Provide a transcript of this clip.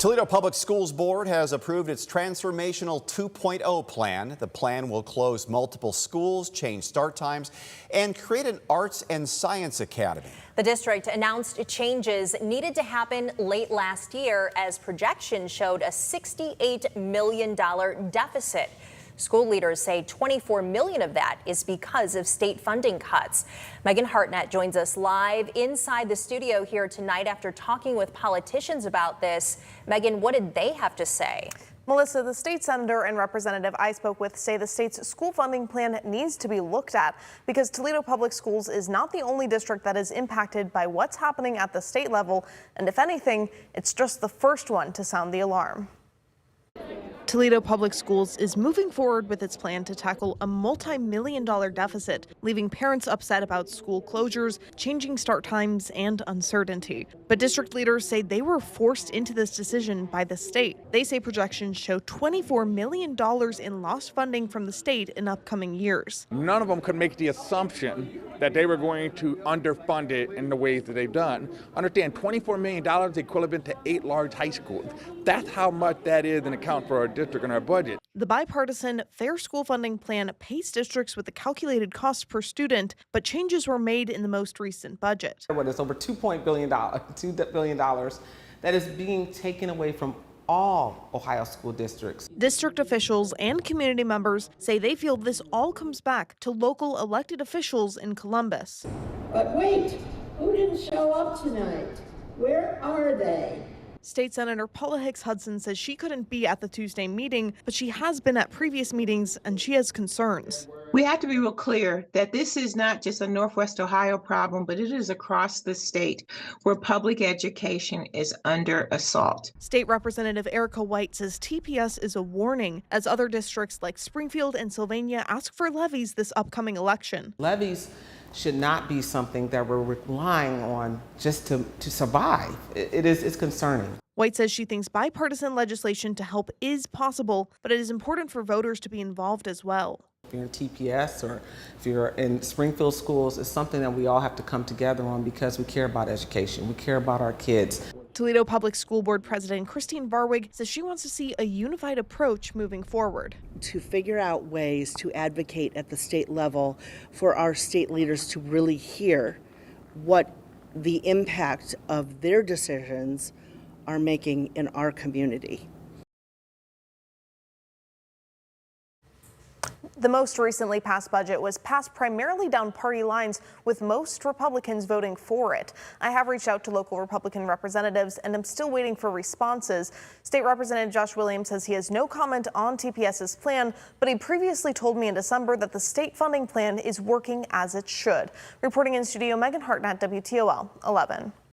Toledo Public Schools Board has approved its Transformational 2.0 plan. The plan will close multiple schools, change start times, and create an arts and science academy. The district announced changes needed to happen late last year as projections showed a $68 million deficit. School leaders say $24 million of that is because of state funding cuts. Megan Hartnett joins us live inside the studio here tonight after talking with politicians about this. Megan, what did they have to say? Melissa, the state senator and representative I spoke with say the state's school funding plan needs to be looked at because Toledo Public Schools is not the only district that is impacted by what's happening at the state level. And if anything, it's just the first one to sound the alarm. Toledo Public Schools is moving forward with its plan to tackle a multi-million-dollar deficit, leaving parents upset about school closures, changing start times, and uncertainty. But district leaders say they were forced into this decision by the state. They say projections show $24 million in lost funding from the state in upcoming years. None of them could make the assumption that they were going to underfund it in the ways that they've done. Understand, $24 million is equivalent to 8 large high schools. That's how much that is in account for our district and our budget. The bipartisan Fair School Funding Plan pays districts with a calculated cost per student, but changes were made in the most recent budget. It's over $2 billion that is being taken away from all Ohio school districts. District officials and community members say they feel this all comes back to local elected officials in Columbus. But wait, who didn't show up tonight? Where are they? State Senator Paula Hicks Hudson says she couldn't be at the Tuesday meeting, but she has been at previous meetings and she has concerns. We have to be real clear that this is not just a Northwest Ohio problem, but it is across the state where public education is under assault. State Representative Erica White says TPS is a warning as other districts like Springfield and Sylvania ask for levies this upcoming election. Levies should not be something that we're relying on just to survive. It's concerning. White says she thinks bipartisan legislation to help is possible, but it is important for voters to be involved as well. If you're in TPS or if you're in Springfield schools, it's something that we all have to come together on because we care about education. We care about our kids. Toledo Public School Board President Christine Barwig says she wants to see a unified approach moving forward. To figure out ways to advocate at the state level for our state leaders to really hear what the impact of their decisions are making in our community. The most recently passed budget was passed primarily down party lines, with most Republicans voting for it. I have reached out to local Republican representatives and am still waiting for responses. State Representative Josh Williams says he has no comment on TPS's plan, but he previously told me in December that the state funding plan is working as it should. Reporting in studio, Megan Hartnett, WTOL 11.